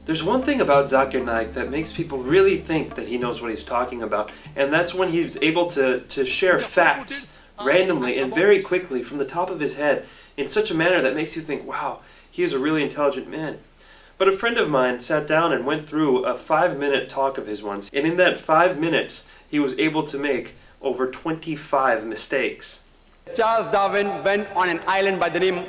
There's one thing about Zakir Naik that makes people really think that he knows what he's talking about, and that's when he's able to share facts randomly and very quickly from the top of his head in such a manner that makes you think, wow, he is a really intelligent man. But a friend of mine sat down and went through a 5-minute talk of his once, and in that 5 minutes, he was able to make over 25 mistakes. Charles Darwin went on an island by the name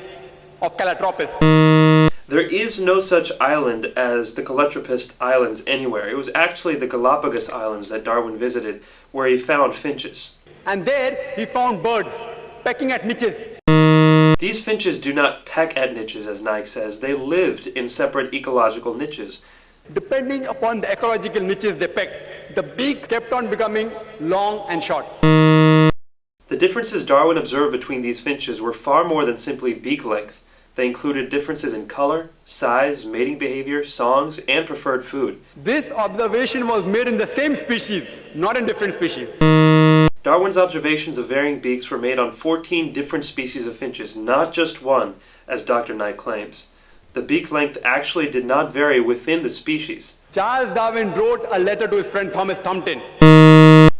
of Calotropis. There is no such island as the Calotropis Islands anywhere. It was actually the Galapagos Islands that Darwin visited, where he found finches. And there he found birds pecking at niches. These finches do not peck at niches, as Naik says. They lived in separate ecological niches. Depending upon the ecological niches they pecked, the beak kept on becoming long and short. The differences Darwin observed between these finches were far more than simply beak length. They included differences in color, size, mating behavior, songs, and preferred food. This observation was made in the same species, not in different species. Darwin's observations of varying beaks were made on 14 different species of finches, not just one, as Dr. Naik claims. The beak length actually did not vary within the species. Charles Darwin wrote a letter to his friend Thomas Thompson.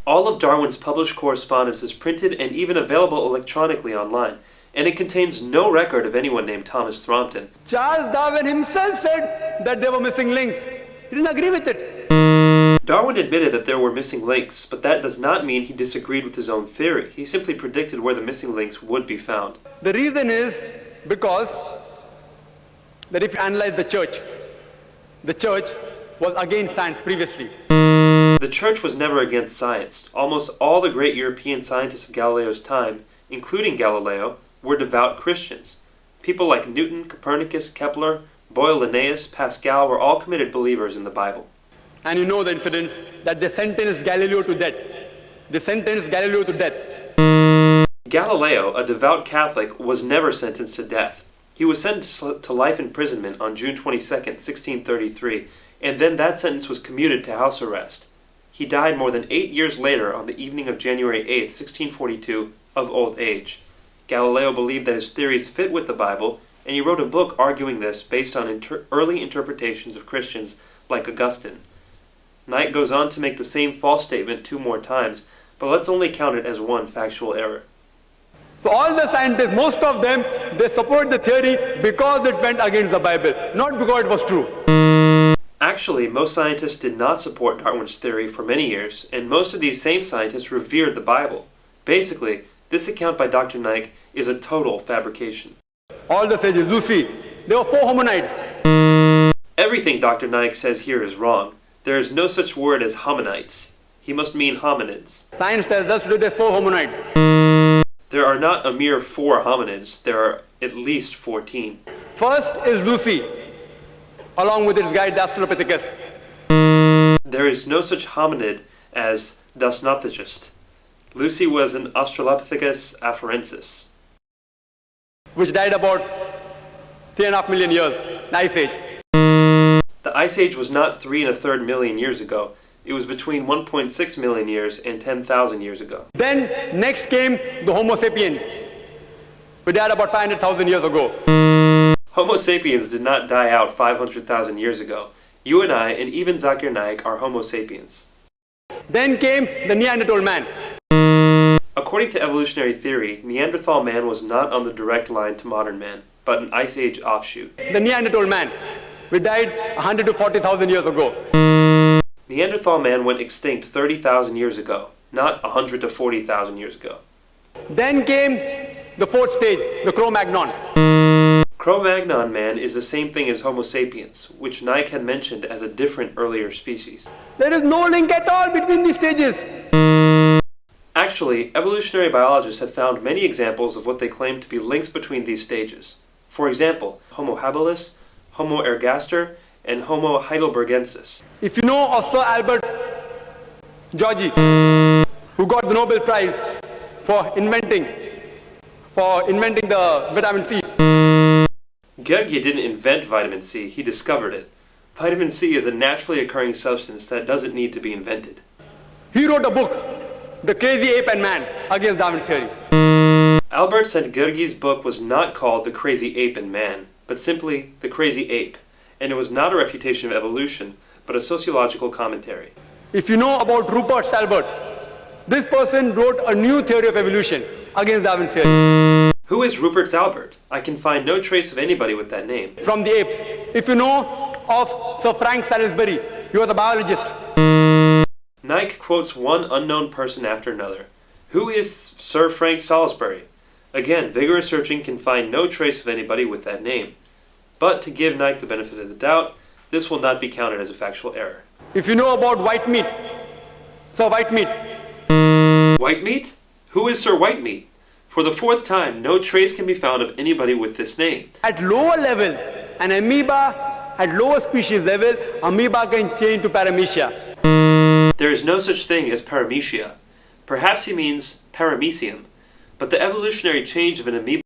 All of Darwin's published correspondence is printed and even available electronically online, and it contains no record of anyone named Thomas Thrompton. Charles Darwin himself said that there were missing links. He didn't agree with it. Darwin admitted that there were missing links, but that does not mean he disagreed with his own theory. He simply predicted where the missing links would be found. The reason is because that if you analyze the church was against science previously. The church was never against science. Almost all the great European scientists of Galileo's time, including Galileo, were devout Christians. People like Newton, Copernicus, Kepler, Boyle, Linnaeus, Pascal were all committed believers in the Bible. And you know the incidents that they sentenced Galileo to death. Galileo, a devout Catholic, was never sentenced to death. He was sentenced to life imprisonment on June 22, 1633, and then that sentence was commuted to house arrest. He died more than 8 years later on the evening of January 8, 1642, of old age. Galileo believed that his theories fit with the Bible, and he wrote a book arguing this based on early interpretations of Christians like Augustine. Naik goes on to make the same false statement 2 more times, but let's only count it as one factual error. So all the scientists, most of them, they support the theory because it went against the Bible, not because it was true. Actually, most scientists did not support Darwin's theory for many years, and most of these same scientists revered the Bible. Basically, this account by Dr. Naik is a total fabrication. All the sages, Lucy, there were 4 hominids. Everything Dr. Naik says here is wrong. There is no such word as hominites. He must mean hominids. Science tells us today there are 4 hominids. There are not a mere 4 hominids. There are at least 14. First is Lucy, along with its guide, the Australopithecus. There is no such hominid as Dasnothologist. Lucy was an Australopithecus afarensis, which died about 3.5 million years, the Ice Age. The Ice Age was not 3 1/3 million years ago. It was between 1.6 million years and 10,000 years ago. Then next came the Homo sapiens, who died about 500,000 years ago. Homo sapiens did not die out 500,000 years ago. You and I, and even Zakir Naik, are Homo sapiens. Then came the Neanderthal man. According to evolutionary theory, Neanderthal man was not on the direct line to modern man, but an Ice Age offshoot. The Neanderthal man, we died 100 to 40,000 years ago. Neanderthal man went extinct 30,000 years ago, not 100 to 40,000 years ago. Then came the 4th stage, the Cro-Magnon. Cro-Magnon man is the same thing as Homo sapiens, which Naik had mentioned as a different earlier species. There is no link at all between these stages. Actually, evolutionary biologists have found many examples of what they claim to be links between these stages. For example, Homo habilis, Homo ergaster, and Homo heidelbergensis. If you know of Sir Albert Georgi, who got the Nobel Prize for inventing the vitamin C. Georgi didn't invent vitamin C, he discovered it. Vitamin C is a naturally occurring substance that doesn't need to be invented. He wrote a book, The Crazy Ape and Man, against Darwin's theory. Albert said Georgi's book was not called The Crazy Ape and Man, but simply The Crazy Ape, and it was not a refutation of evolution, but a sociological commentary. If you know about Rupert Salbert, this person wrote a new theory of evolution against Darwin's theory. Who is Rupert Albert? I can find no trace of anybody with that name. From the apes. If you know of Sir Frank Salisbury, he was a biologist. Naik quotes one unknown person after another. Who is Sir Frank Salisbury? Again, vigorous searching can find no trace of anybody with that name. But to give Naik the benefit of the doubt, this will not be counted as a factual error. If you know about Whitemeat, Sir Whitemeat. Whitemeat? Who is Sir Whitemeat? For the fourth time, no trace can be found of anybody with this name. At lower levels, an amoeba, at lower species level, amoeba can change to paramecia. There is no such thing as paramecia. Perhaps he means paramecium, but the evolutionary change of an amoeba